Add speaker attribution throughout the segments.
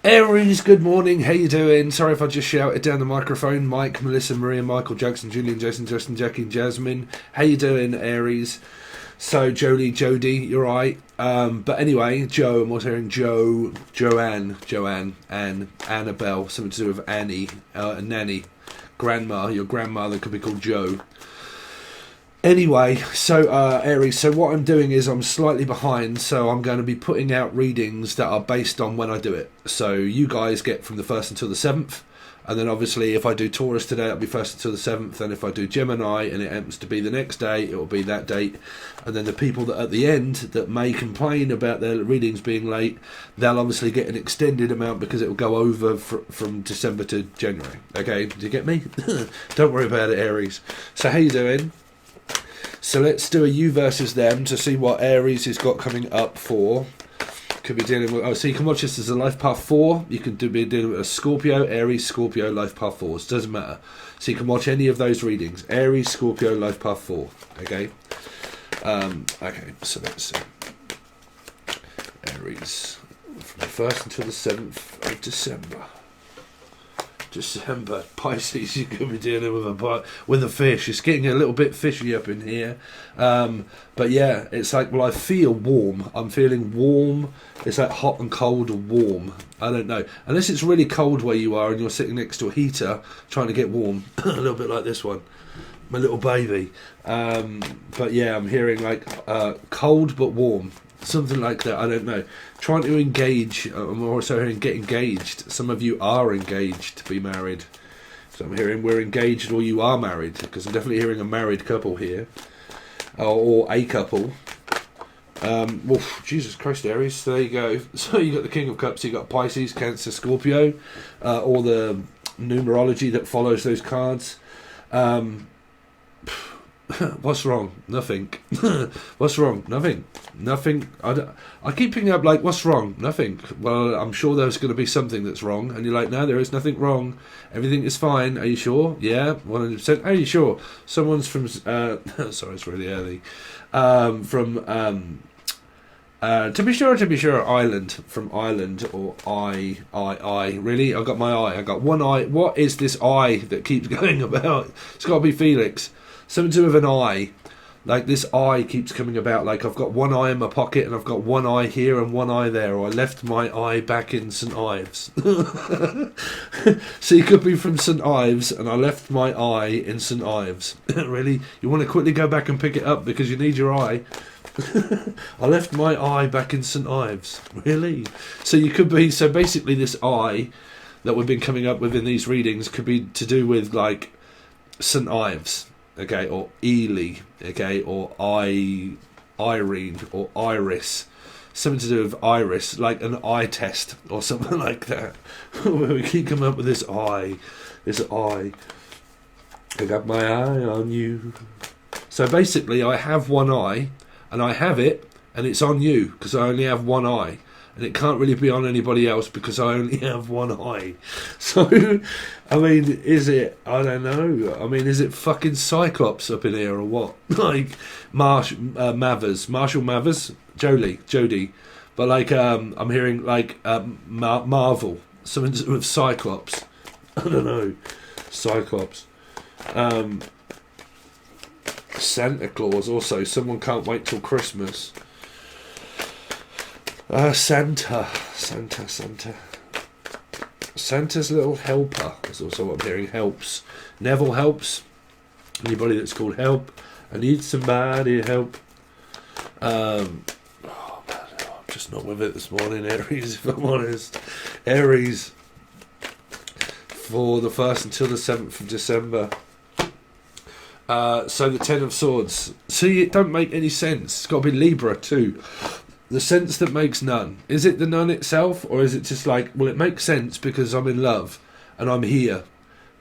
Speaker 1: Aries, good morning. How you doing? Sorry if I just shouted down the microphone. Mike, Melissa, Maria, Michael, Jackson, Julian, Jason, Justin, Jackie, Jasmine. How you doing, Aries? So, Jolie, Jodie, you're right. But anyway, Joe, I'm also hearing Joe, Joanne, Anne, Annabelle, something to do with Annie, Nanny, Grandma. Your grandmother could be called Joe. Anyway, so Aries, so what I'm doing is I'm slightly behind, so I'm going to be putting out readings that are based on when I do it. So you guys get from the 1st until the 7th, and then obviously if I do Taurus today, it'll be 1st until the 7th, and if I do Gemini and it happens to be the next day, it will be that date. And then the people that at the end that may complain about their readings being late, they'll obviously get an extended amount because it will go over from December to January. Okay, do you get me? Don't worry about it, Aries. So how you doing? So let's do a you versus them to see what Aries has got coming up for. Could be dealing with... Oh, so you can watch this as a life path 4. You can be dealing with a Scorpio, Aries, Scorpio, life path 4s. Doesn't matter. So you can watch any of those readings. Aries, Scorpio, life path 4. Okay? Okay, so let's see. Aries. From the 1st until the 7th of December. Pisces, you could be dealing with a fish. It's getting a little bit fishy up in here, but yeah, it's like, well, I feel warm. I'm feeling warm. It's like hot and cold or warm. I don't know, unless it's really cold where you are and you're sitting next to a heater trying to get warm. A little bit like this one, my little baby. But yeah, I'm hearing like cold but warm. Something like that, I don't know. Trying to engage. I'm also hearing get engaged. Some of you are engaged to be married. So I'm hearing we're engaged or you are married. Because I'm definitely hearing a married couple here. Or a couple. Well, Jesus Christ, Aries. So there you go. So you got the King of Cups. You got Pisces, Cancer, Scorpio. Or the numerology that follows those cards. What's wrong? Nothing. What's wrong? Nothing. Nothing. I keep picking up like, what's wrong? Nothing. Well, I'm sure there's going to be something that's wrong. And you're like, no, there is nothing wrong. Everything is fine. Are you sure? Yeah, 100%. Are you sure? Someone's from... sorry, it's really early. To be sure, Ireland. From Ireland, or I. Really? I got my eye. I got one eye. What is this eye that keeps going about? It's got to be Felix. Something to do with an eye. Like this eye keeps coming about. Like I've got one eye in my pocket and I've got one eye here and one eye there. Or I left my eye back in St Ives. So you could be from St Ives and I left my eye in St Ives. Really? You want to quickly go back and pick it up because you need your eye? I left my eye back in St Ives. Really? So you could be... So basically this eye that we've been coming up with in these readings could be to do with like St Ives. Okay, or Ely, okay, or Irene, or Iris, something to do with Iris, like an eye test or something like that. We keep coming up with this eye. I got my eye on you. So basically, I have one eye, and I have it, and it's on you because I only have one eye. And it can't really be on anybody else because I only have one eye. So, I mean, is it... I don't know. I mean, is it fucking Cyclops up in here or what? Like, Marshall Mathers? Jodie. But, like, I'm hearing, like, Marvel. Something to do with Cyclops. I don't know. Cyclops. Santa Claus also. Someone can't wait till Christmas. Santa. Santa's little helper is also what I'm hearing. Helps. Neville helps. Anybody that's called help. I need somebody help. Man, I'm just not with it this morning, Aries, if I'm honest. Aries. For the 1st until the 7th of December. So the 10 of Swords. See, it don't make any sense. It's got to be Libra too. The sense that makes none. Is it the none itself, or is it just like, well, it makes sense because I'm in love and I'm here,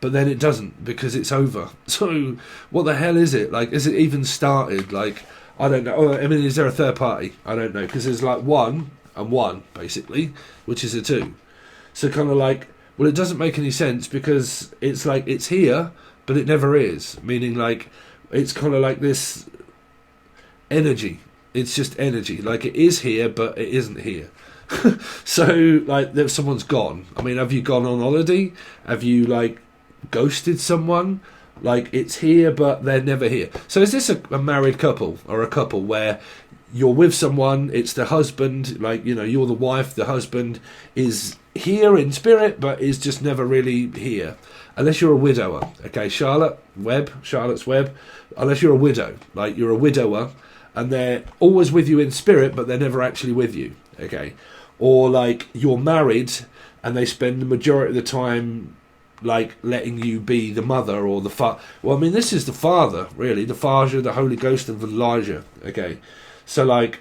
Speaker 1: but then it doesn't because it's over. So what the hell is it? Like, is it even started? Like, I don't know. I mean, is there a third party? I don't know, because there's like 1 and 1 basically, which is a 2. So kind of like, well, it doesn't make any sense because it's like it's here, but it never is. Meaning like it's kind of like this energy. It's just energy. Like it is here, but it isn't here. So, like, if someone's gone, I mean, have you gone on holiday? Have you, like, ghosted someone? Like, it's here, but they're never here. So is this a married couple, or a couple where you're with someone, it's the husband, like, you know, you're the wife, the husband is here in spirit, but is just never really here. Unless you're a widower, okay, Charlotte's Web, unless you're a widow, like, you're a widower, and they're always with you in spirit, but they're never actually with you, okay? Or, like, you're married, and they spend the majority of the time, like, letting you be the mother or the father. Well, I mean, this is the father, really, the Father, the Holy Ghost of Elijah, okay? So, like,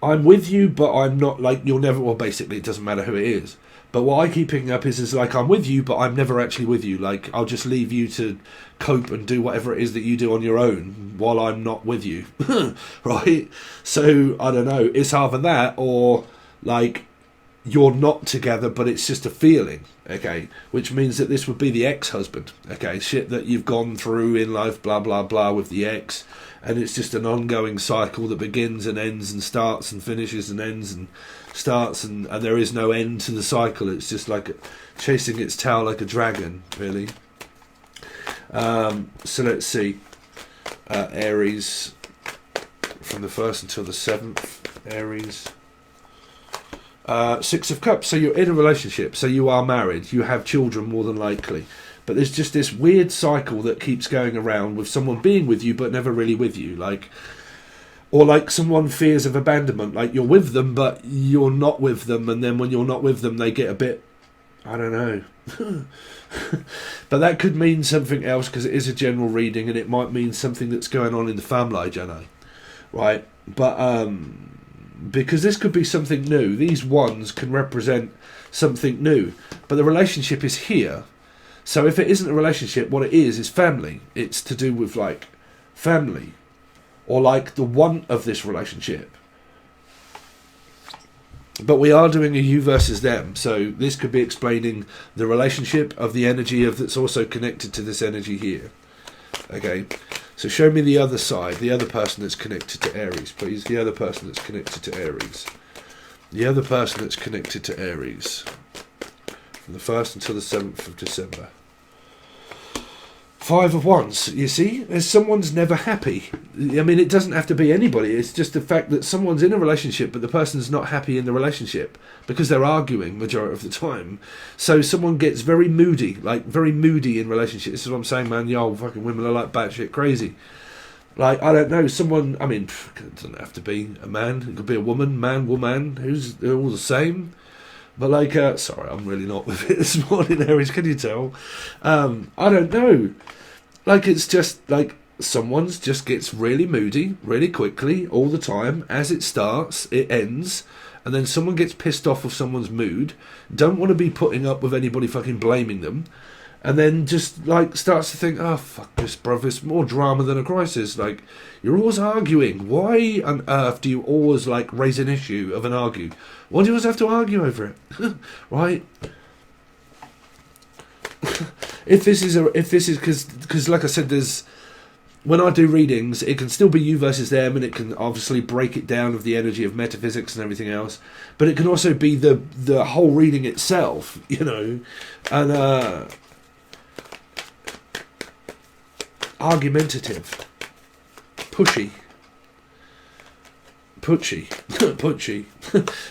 Speaker 1: I'm with you, but I'm not, like, you'll never, well, basically, it doesn't matter who it is. But what I keep picking up is like, I'm with you, but I'm never actually with you. Like, I'll just leave you to cope and do whatever it is that you do on your own while I'm not with you. Right? So, I don't know. It's either that or, like, you're not together, but it's just a feeling. Okay? Which means that this would be the ex-husband. Okay? Shit that you've gone through in life, blah, blah, blah, with the ex. And it's just an ongoing cycle that begins and ends and starts and finishes and ends and starts, and there is no end to the cycle. It's just like chasing its tail like a dragon, really. So let's see. Aries, from the 1st until the 7th. Aries. 6 of Cups. So you're in a relationship. So you are married. You have children, more than likely. But there's just this weird cycle that keeps going around with someone being with you but never really with you. Like, or like someone fears of abandonment. Like, you're with them but you're not with them, and then when you're not with them they get a bit, I don't know. But that could mean something else, because it is a general reading, and it might mean something that's going on in the family, Jenna. Right? But because this could be something new. These ones can represent something new. But the relationship is here. So if it isn't a relationship, what it is family. It's to do with, like, family. Or, like, the want of this relationship. But we are doing a you versus them. So this could be explaining the relationship of the energy of that's also connected to this energy here. Okay. So show me the other side. The other person that's connected to Aries, please. The other person that's connected to Aries. The other person that's connected to Aries. From the 1st until the 7th of December. 5 of Wands, you see? There's someone's never happy. I mean, it doesn't have to be anybody. It's just the fact that someone's in a relationship, but the person's not happy in the relationship because they're arguing majority of the time. So someone gets very moody, like very moody in relationships. This is what I'm saying, man. Y'all fucking women are like batshit crazy. Like, I don't know, someone, I mean, it doesn't have to be a man. It could be a woman, man, woman, they're all the same. But, like, sorry, I'm really not with it this morning, Aries, can you tell? I don't know. Like, it's just, like, someone's just gets really moody, really quickly, all the time. As it starts, it ends. And then someone gets pissed off of someone's mood. Don't want to be putting up with anybody fucking blaming them. And then just, like, starts to think, oh, fuck this, bruv, it's more drama than a crisis. Like, you're always arguing. Why on earth do you always, like, raise an issue of an argue? Why do you always have to argue over it? Right? if this is, because, like I said, there's, when I do readings, it can still be you versus them, and it can obviously break it down of the energy of metaphysics and everything else. But it can also be the whole reading itself, you know, and, argumentative, pushy.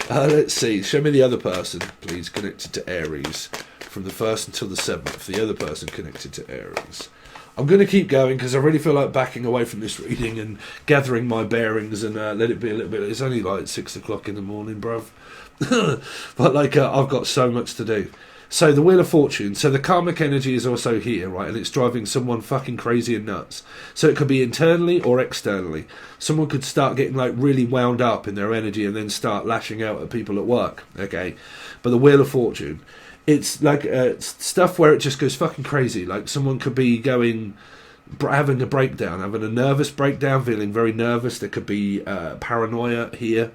Speaker 1: Let's see, show me the other person, please, connected to Aries, from the 1st until the 7th, the other person connected to Aries. I'm going to keep going because I really feel like backing away from this reading and gathering my bearings and let it be a little bit. It's only like 6 o'clock in the morning, bruv. But, like, I've got so much to do. So the Wheel of Fortune. So the karmic energy is also here, right? And it's driving someone fucking crazy and nuts. So it could be internally or externally. Someone could start getting, like, really wound up in their energy and then start lashing out at people at work, okay? But the Wheel of Fortune, it's like stuff where it just goes fucking crazy. Like, someone could be having a breakdown, having a nervous breakdown, feeling very nervous. There could be paranoia here.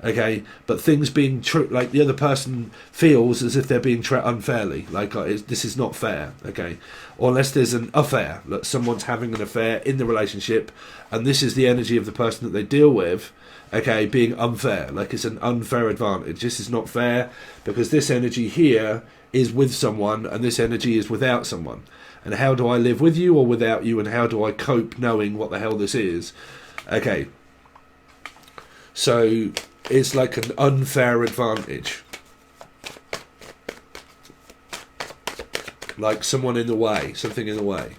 Speaker 1: Okay, but things being like the other person feels as if they're being treated unfairly, like this is not fair. Okay, or unless there's an affair, like someone's having an affair in the relationship, and this is the energy of the person that they deal with. Okay, being unfair, like it's an unfair advantage. This is not fair because this energy here is with someone and this energy is without someone. And how do I live with you or without you, and how do I cope knowing what the hell this is? Okay, so it's like an unfair advantage, like someone in the way, something in the way.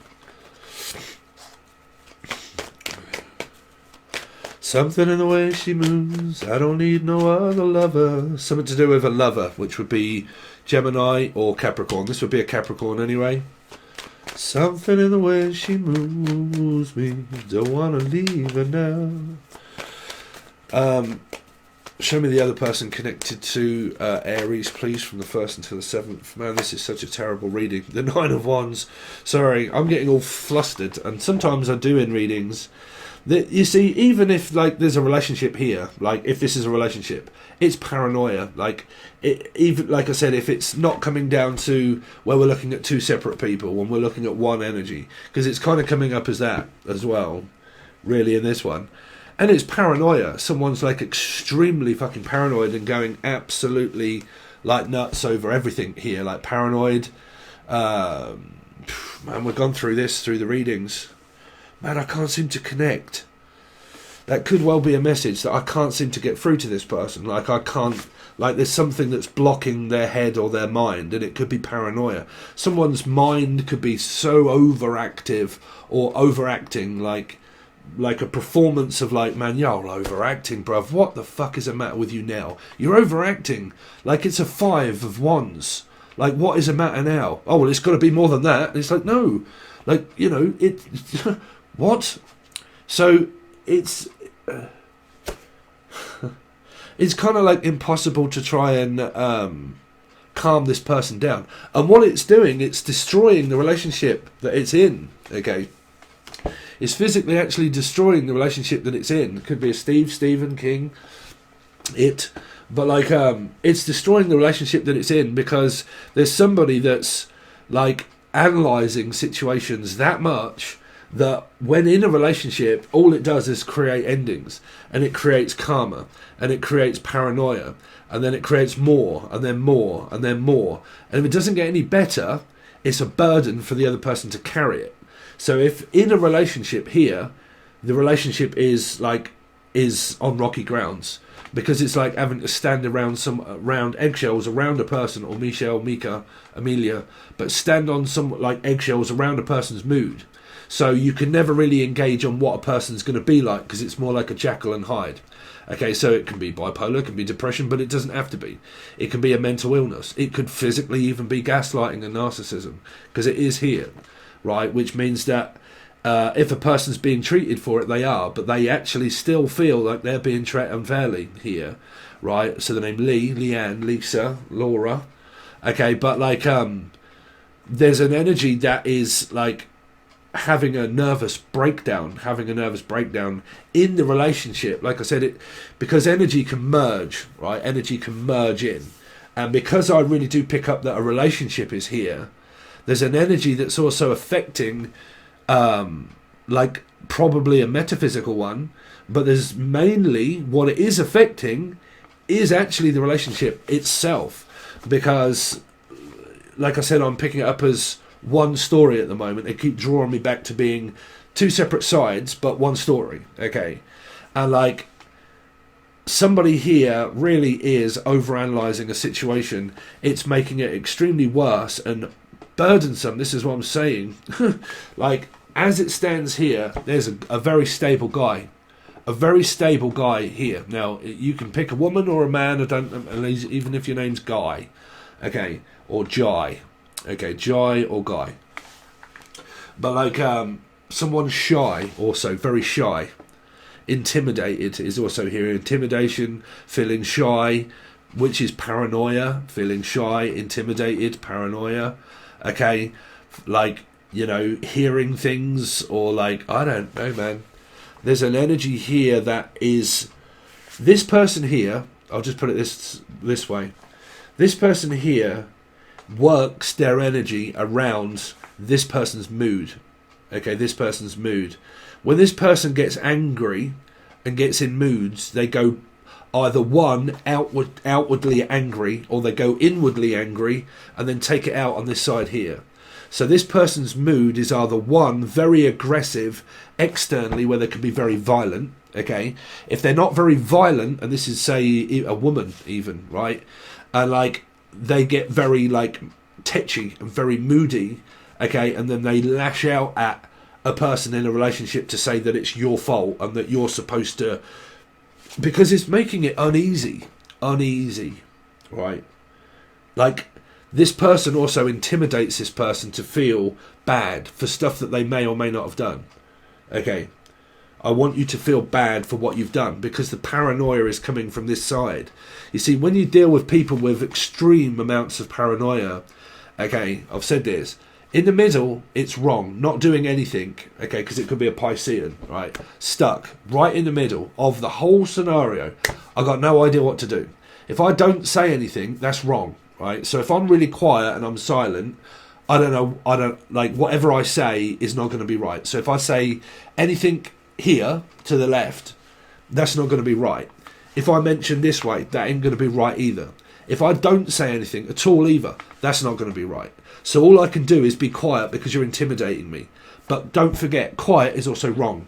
Speaker 1: Something in the way she moves, I don't need no other lover. Something to do with a lover, which would be Gemini or Capricorn. This would be a Capricorn anyway. Something in the way she moves me, don't want to leave her now. Show me the other person connected to Aries, please, from the 1st until the 7th. Man, this is such a terrible reading. The 9 of Wands. Sorry, I'm getting all flustered, and sometimes I do in readings. You see, even if like there's a relationship here, like if this is a relationship, it's paranoia. Like even like I said, if it's not coming down to where we're looking at two separate people, when we're looking at one energy, because it's kind of coming up as that as well, really, in this one. And it's paranoia. Someone's like extremely fucking paranoid and going absolutely like nuts over everything here, like paranoid. Man, we've gone through this through the readings. Man, I can't seem to connect. That could well be a message that I can't seem to get through to this person. Like I can't, like there's something that's blocking their head or their mind, and it could be paranoia. Someone's mind could be so overactive or overacting, like a performance of like, man, you're overacting, bruv. What the fuck is the matter with you now? You're overacting. Like it's a 5 of Wands. Like what is the matter now? Oh, well, it's got to be more than that. And it's like, no. Like, you know, it... What? So it's it's kind of like impossible to try and calm this person down. And what it's doing, it's destroying the relationship that it's in. Okay, it's physically actually destroying the relationship that it's in. It could be a Stephen King, but like it's destroying the relationship that it's in because there's somebody that's like analysing situations that much that when in a relationship, all it does is create endings, and it creates karma, and it creates paranoia, and then it creates more, and then more, and then more. And if it doesn't get any better, it's a burden for the other person to carry it. So if in a relationship here, the relationship is on rocky grounds, because it's like having to stand around eggshells around a person, or Mika, Amelia, but stand on some like eggshells around a person's mood. So you can never really engage on what a person's going to be like, because it's more like a Jekyll and Hyde. Okay, so it can be bipolar, it can be depression, but it doesn't have to be. It can be a mental illness. It could physically even be gaslighting and narcissism, because it is here, right? Which means that if a person's being treated for it, they are, but they actually still feel like they're being treated unfairly here, right? So the name Lee, Leanne, Lisa, Laura. Okay, but like there's an energy that is like having a nervous breakdown in the relationship. Like I said, because energy can merge, right? Energy can merge in. And because I really do pick up that a relationship is here, there's an energy that's also affecting, like probably a metaphysical one, but there's mainly what it is affecting is actually the relationship itself. Because, like I said, I'm picking it up as one story at the moment. They keep drawing me back to being two separate sides, but one story. Okay. And like somebody here really is overanalyzing a situation. It's making it extremely worse and burdensome. This is what I'm saying. Like as it stands here, there's a very stable guy. A very stable guy here. Now, you can pick a woman or a man, even if your name's Guy. Okay. Or Jai. Okay, Jai or Guy. But like someone shy, also very shy. Intimidated is also here. Intimidation, feeling shy, which is paranoia. Feeling shy, intimidated, paranoia. Okay, like, you know, hearing things, or like, I don't know, man. There's an energy here that is This person here, I'll just put it this way. This person here works their energy around this person's mood. Okay, this person's mood. When this person gets angry and gets in moods, they go either one, outwardly angry, or they go inwardly angry and then take it out on this side here. So this person's mood is either one, very aggressive externally, where they can be very violent. Okay, if they're not very violent, and this is say a woman even, right, and like they get very like tetchy and very moody, okay, and then they lash out at a person in a relationship to say that it's your fault and that you're supposed to, because it's making it uneasy, right? Like this person also intimidates this person to feel bad for stuff that they may or may not have done. Okay, I want you to feel bad for what you've done, because the paranoia is coming from this side. You see, when you deal with people with extreme amounts of paranoia, okay, I've said this, in the middle, it's wrong, not doing anything, okay, because it could be a Piscean, right, stuck right in the middle of the whole scenario. I got no idea what to do. If I don't say anything, that's wrong, right? So if I'm really quiet and I'm silent, I don't like, whatever I say is not going to be right. So if I say anything here to the left, that's not going to be right. If I mention this way, that ain't going to be right either. If I don't say anything at all either, that's not going to be right. So all I can do is be quiet because you're intimidating me. But don't forget, quiet is also wrong,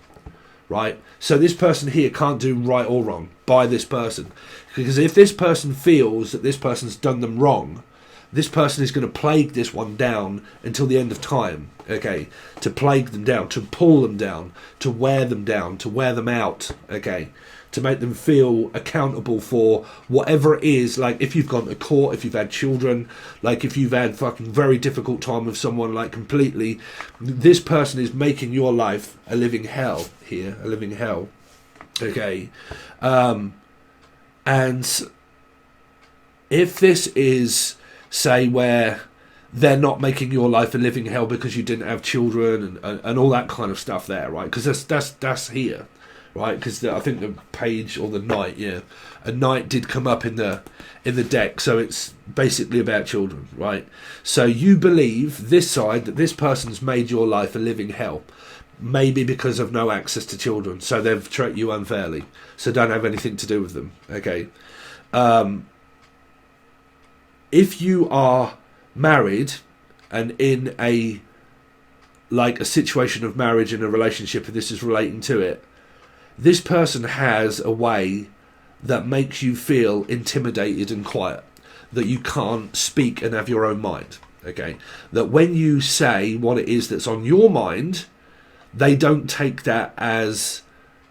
Speaker 1: right? So this person here can't do right or wrong by this person. Because if this person feels that this person's done them wrong, this person is going to plague this one down until the end of time, okay? To plague them down, to pull them down, to wear them down, to wear them out, okay? To make them feel accountable for whatever it is. Like if you've gone to court, if you've had children, like if you've had fucking very difficult time with someone, like completely, this person is making your life a living hell here, a living hell, okay? And if this is, say, where they're not making your life a living hell because you didn't have children and all that kind of stuff there, right? Because that's here, right? Because I think the page or the knight, yeah, a knight did come up in the deck, so it's basically about children, right? So you believe this side that this person's made your life a living hell, maybe because of no access to children, so they've treated you unfairly, so don't have anything to do with them, okay? If you are married and in a situation of marriage and a relationship, and this is relating to it, this person has a way that makes you feel intimidated and quiet, that you can't speak and have your own mind, okay? That when you say what it is that's on your mind, they don't take that as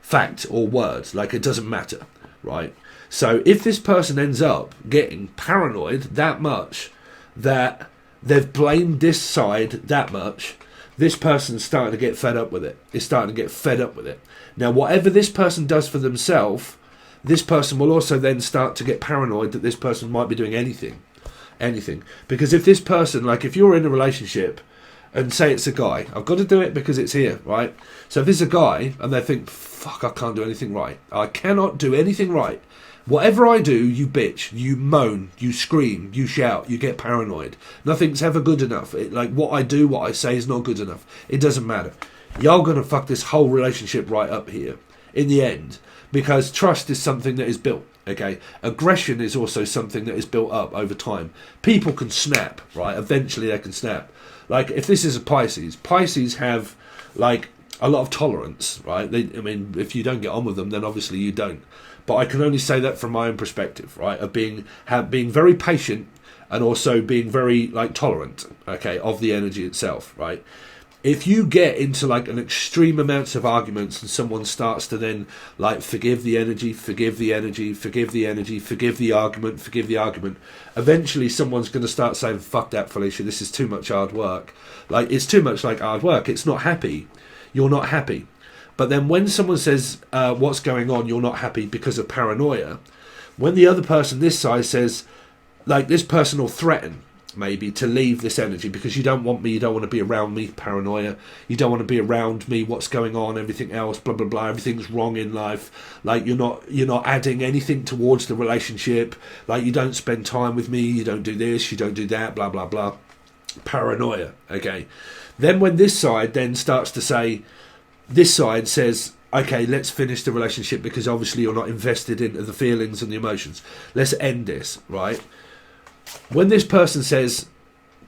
Speaker 1: fact or words, like it doesn't matter, right? So if this person ends up getting paranoid that much, that they've blamed this side that much, this person's starting to get fed up with it. It's starting to get fed up with it. Now, whatever this person does for themselves, this person will also then start to get paranoid that this person might be doing anything. Because if this person, like if you're in a relationship and say it's a guy, I've got to do it because it's here, right? So if it's a guy and they think, fuck, I can't do anything right. I cannot do anything right. Whatever I do, you bitch, you moan, you scream, you shout, you get paranoid. Nothing's ever good enough. Like what I do, what I say is not good enough. It doesn't matter. You're going to fuck this whole relationship right up here in the end, because trust is something that is built, okay? Aggression is also something that is built up over time. People can snap, right? Eventually they can snap. Like if this is a Pisces have like a lot of tolerance, right? If you don't get on with them, then obviously you don't. But I can only say that from my own perspective, right? Of being very patient and also being very like tolerant, okay, of the energy itself, right? If you get into like an extreme amounts of arguments and someone starts to then like forgive the energy, forgive the argument, eventually someone's going to start saying, fuck that, Felicia, this is too much hard work. Like it's too much like hard work. It's not happy. You're not happy. But then when someone says, what's going on, you're not happy because of paranoia, when the other person, this side, says, like this person will threaten, maybe, to leave this energy because you don't want me, you don't want to be around me, paranoia, you don't want to be around me, what's going on, everything else, blah blah blah, everything's wrong in life, like you're not adding anything towards the relationship, like you don't spend time with me, you don't do this, you don't do that, blah blah blah. Paranoia. Okay, then when this side then starts to say, this side says, okay, let's finish the relationship because obviously you're not invested into the feelings and the emotions, let's end this, right? When this person says,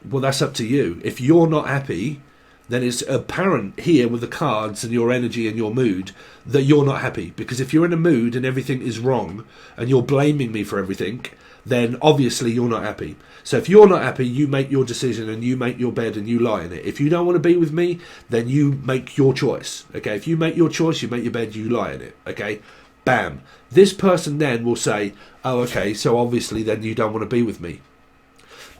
Speaker 1: well, that's up to you, if you're not happy, then it's apparent here with the cards and your energy and your mood that you're not happy. Because if you're in a mood and everything is wrong and you're blaming me for everything, then obviously you're not happy. So if you're not happy, you make your decision and you make your bed and you lie in it. If you don't want to be with me, then you make your choice. Okay, if you make your choice, you make your bed, you lie in it. Okay, bam. This person then will say, oh, okay, so obviously then you don't want to be with me.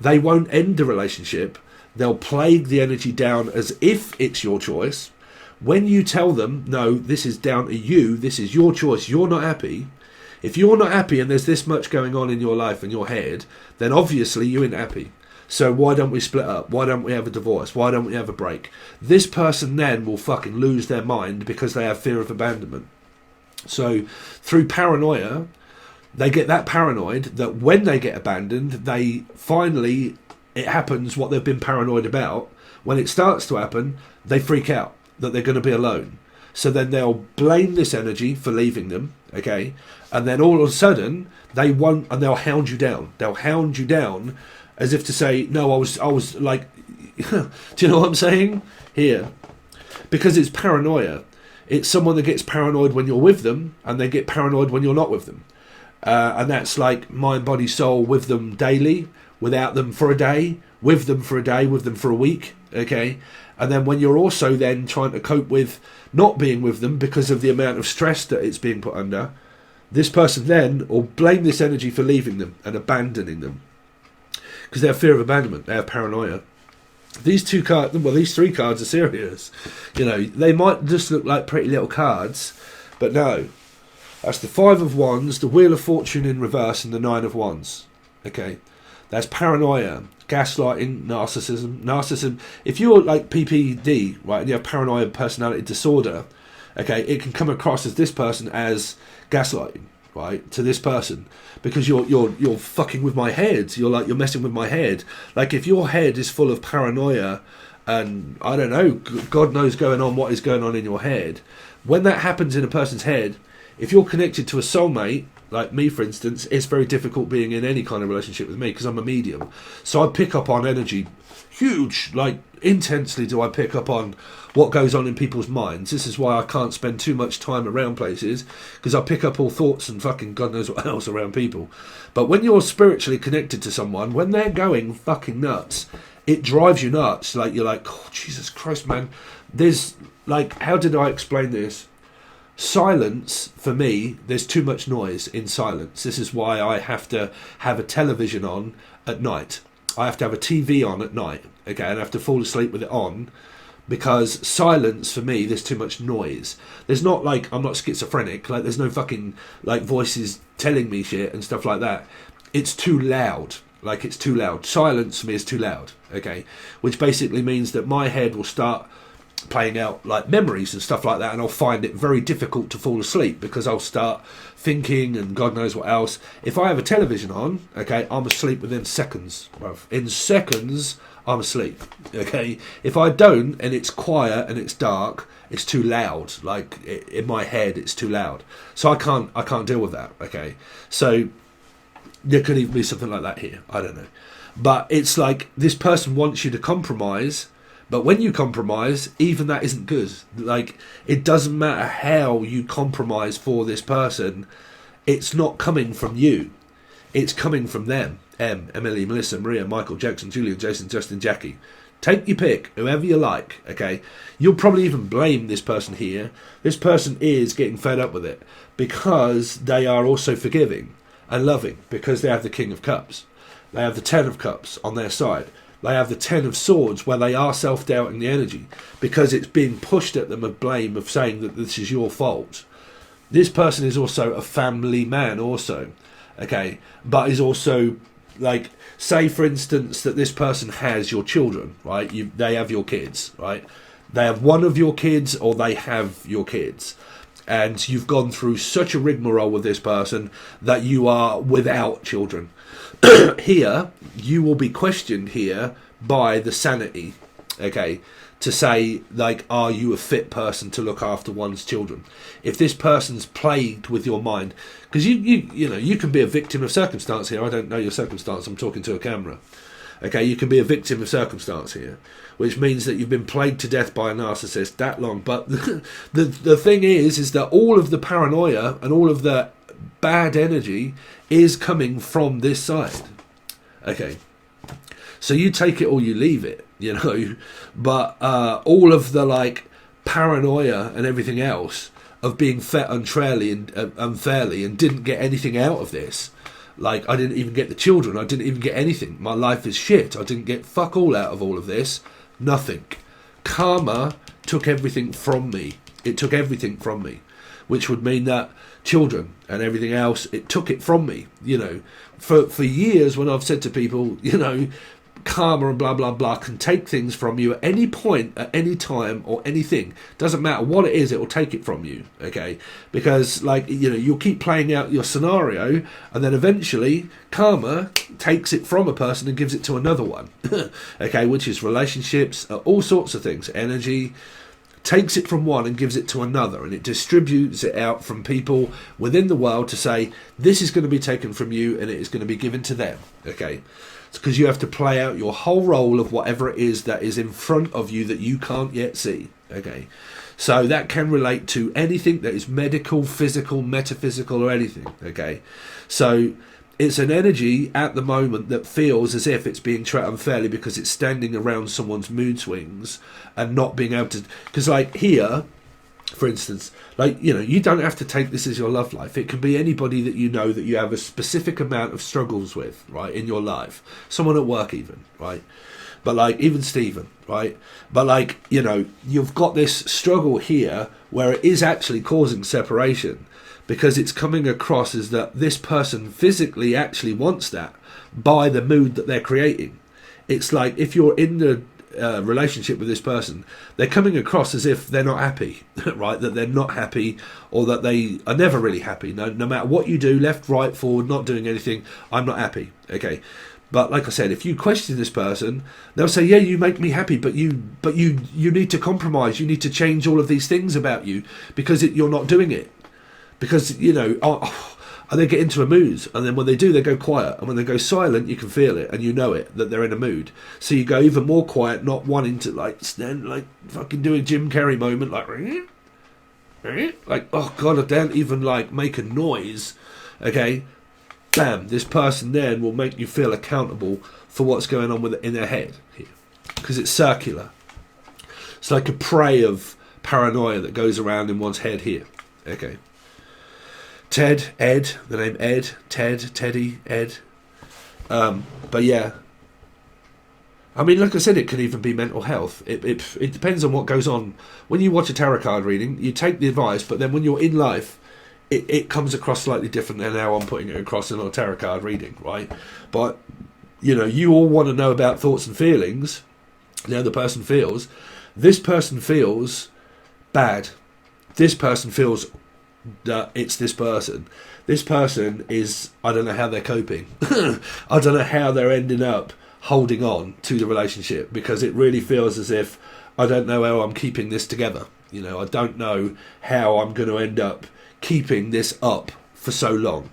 Speaker 1: They won't end the relationship. They'll plague the energy down as if it's your choice. When you tell them, no, this is down to you, this is your choice, you're not happy. If you're not happy and there's this much going on in your life and your head, then obviously you ain't happy. So why don't we split up? Why don't we have a divorce? Why don't we have a break? This person then will fucking lose their mind because they have fear of abandonment. So through paranoia, they get that paranoid that when they get abandoned, they finally, it happens what they've been paranoid about. When it starts to happen, they freak out that they're going to be alone. So then they'll blame this energy for leaving them, okay? And then all of a sudden, they won't, and they'll hound you down. They'll hound you down as if to say, no, I was like, do you know what I'm saying? Here. Because it's paranoia. It's someone that gets paranoid when you're with them, and they get paranoid when you're not with them. And that's like mind, body, soul, with them daily, without them for a day, with them for a day, with them for a week, okay? And then when you're also then trying to cope with not being with them because of the amount of stress that it's being put under, this person then will blame this energy for leaving them and abandoning them. Because they have fear of abandonment, they have paranoia. These two cards, well, these three cards are serious. You know, they might just look like pretty little cards, but no. That's the Five of Wands, the Wheel of Fortune in reverse, and the Nine of Wands. Okay, that's paranoia, gaslighting, narcissism. If you're like PPD, right, and you have paranoid personality disorder, okay, it can come across as this person as gaslighting, right, to this person, because you're fucking with my head. You're messing with my head. Like if your head is full of paranoia, and I don't know, God knows what is going on in your head. When that happens in a person's head, if you're connected to a soulmate, like me for instance, it's very difficult being in any kind of relationship with me because I'm a medium. So I pick up on energy, huge, like intensely do I pick up on what goes on in people's minds. This is why I can't spend too much time around places, because I pick up all thoughts and fucking God knows what else around people. But when you're spiritually connected to someone, when they're going fucking nuts, it drives you nuts. Like you're like, oh, Jesus Christ, man. There's like, how did I explain this? Silence, for me, there's too much noise in silence. This is why I have to have a television on at night. I have to have a TV on at night, okay, and I have to fall asleep with it on, because silence, for me, there's too much noise. There's not like, I'm not schizophrenic, like there's no fucking like voices telling me shit and stuff like that. It's too loud. Like it's too loud. Silence for me is too loud, okay, which basically means that my head will start playing out like memories and stuff like that, and I'll find it very difficult to fall asleep because I'll start thinking and God knows what else. If I have a television on, okay, I'm asleep within seconds, bruv. In seconds I'm asleep, okay. If I don't and it's quiet and it's dark, it's too loud. Like in my head it's too loud, so I can't deal with that, okay. So there could even be something like that here, I don't know. But it's like this person wants you to compromise. But when you compromise, even that isn't good. Like, it doesn't matter how you compromise for this person. It's not coming from you. It's coming from them. Emily, Melissa, Maria, Michael, Jackson, Julian, Jason, Justin, Jackie. Take your pick, whoever you like, okay? You'll probably even blame this person here. This person is getting fed up with it because they are also forgiving and loving, because they have the King of Cups. They have the Ten of Cups on their side. They have the Ten of Swords, where they are self-doubting the energy because it's being pushed at them of blame, of saying that this is your fault. This person is also a family man also, okay, but is also like, say for instance that this person has your children, right? They have your kids, right? They have one of your kids, or they have your kids, and you've gone through such a rigmarole with this person that you are without children. Here, you will be questioned here by the sanity, okay, to say, like, are you a fit person to look after one's children? If this person's plagued with your mind, because you know, you can be a victim of circumstance here. I don't know your circumstance, I'm talking to a camera. Okay, you can be a victim of circumstance here, which means that you've been plagued to death by a narcissist that long. But the thing is that all of the paranoia and all of the bad energy is coming from this side. Okay, so you take it or you leave it, you know. But all of the, like, paranoia and everything else of being fed unfairly and didn't get anything out of this. Like, I didn't even get the children. I didn't even get anything. My life is shit. I didn't get fuck all out of all of this. Nothing. Karma took everything from me. It took everything from me. Which would mean that children and everything else, it took it from me. You know, for years when I've said to people, you know, karma and blah blah blah can take things from you at any point, at any time, or anything. Doesn't matter what it is, it will take it from you. Okay, because, like, you know, you'll keep playing out your scenario, and then eventually karma takes it from a person and gives it to another one. Okay, which is relationships, all sorts of things, energy. Takes it from one and gives it to another, and it distributes it out from people within the world to say, this is going to be taken from you and it is going to be given to them. Okay, it's because you have to play out your whole role of whatever it is that is in front of you that you can't yet see. Okay, so that can relate to anything that is medical, physical, metaphysical, or anything. Okay, so it's an energy at the moment that feels as if it's being treated unfairly because it's standing around someone's mood swings and not being able to. Because, like, here, for instance, like, you know, you don't have to take this as your love life. It can be anybody that you know that you have a specific amount of struggles with, right, in your life. Someone at work even, right? But, like, even Stephen, right? But, like, you know, you've got this struggle here where it is actually causing separation. Because it's coming across as that this person physically actually wants that by the mood that they're creating. It's like if you're in the relationship with this person, they're coming across as if they're not happy, right? That they're not happy, or that they are never really happy. No matter what you do, left, right, forward, not doing anything, I'm not happy. Okay. But like I said, if you question this person, they'll say, yeah, you make me happy, but you need to compromise. You need to change all of these things about you because you're not doing it. Because, you know, and they get into a mood, and then when they do, they go quiet, and when they go silent, you can feel it, and you know it, that they're in a mood. So you go even more quiet, not wanting to, like, stand, like, fucking do a Jim Carrey moment, like, oh God, I don't even, like, make a noise. Okay, bam, this person then will make you feel accountable for what's going on with it in their head here, because it's circular. It's like a prey of paranoia that goes around in one's head here. Okay. Ted, Ed, the name Ed, Ted, Teddy, Ed. But yeah, I mean, like I said, it can even be mental health. It depends on what goes on. When you watch a tarot card reading, you take the advice, but then when you're in life, it comes across slightly different than how I'm putting it across in a tarot card reading, right? But, you know, you all want to know about thoughts and feelings. Now the person feels. This person feels bad. This person feels that it's this person. This person is, I don't know how they're coping. I don't know how they're ending up holding on to the relationship, because it really feels as if I don't know how I'm keeping this together. You know, I don't know how I'm going to end up keeping this up for so long.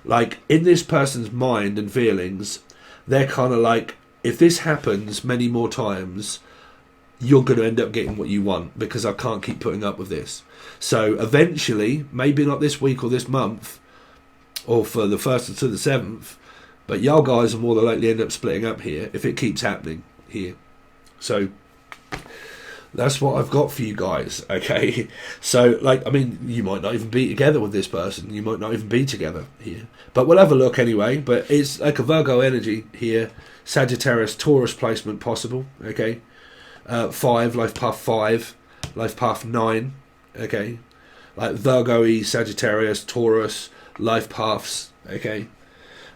Speaker 1: Like, in this person's mind and feelings, they're kind of like, if this happens many more times, you're going to end up getting what you want, because I can't keep putting up with this. So eventually, maybe not this week or this month, or for the 1st to the 7th, but y'all guys will more than likely end up splitting up here if it keeps happening here. So that's what I've got for you guys, okay? So, like, I mean, you might not even be together with this person. You might not even be together here. But we'll have a look anyway. But it's like a Virgo energy here. Sagittarius, Taurus placement possible, okay? 5, life path 5, life path 9, okay? Like Virgo-y, Sagittarius, Taurus, life paths, okay?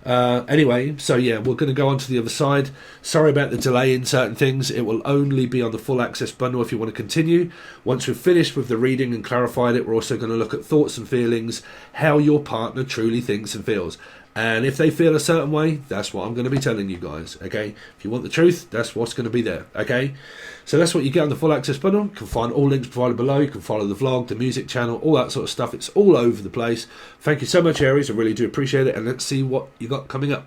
Speaker 1: Anyway, so yeah, we're going to go on to the other side. Sorry about the delay in certain things. It will only be on the full access bundle if you want to continue. Once we've finished with the reading and clarified it, we're also going to look at thoughts and feelings, how your partner truly thinks and feels. And if they feel a certain way, that's what I'm going to be telling you guys, okay? If you want the truth, that's what's going to be there, okay? So that's what you get on the full access bundle. You can find all links provided below. You can follow the vlog, the music channel, all that sort of stuff. It's all over the place. Thank you so much, Aries. I really do appreciate it. And let's see what you got coming up.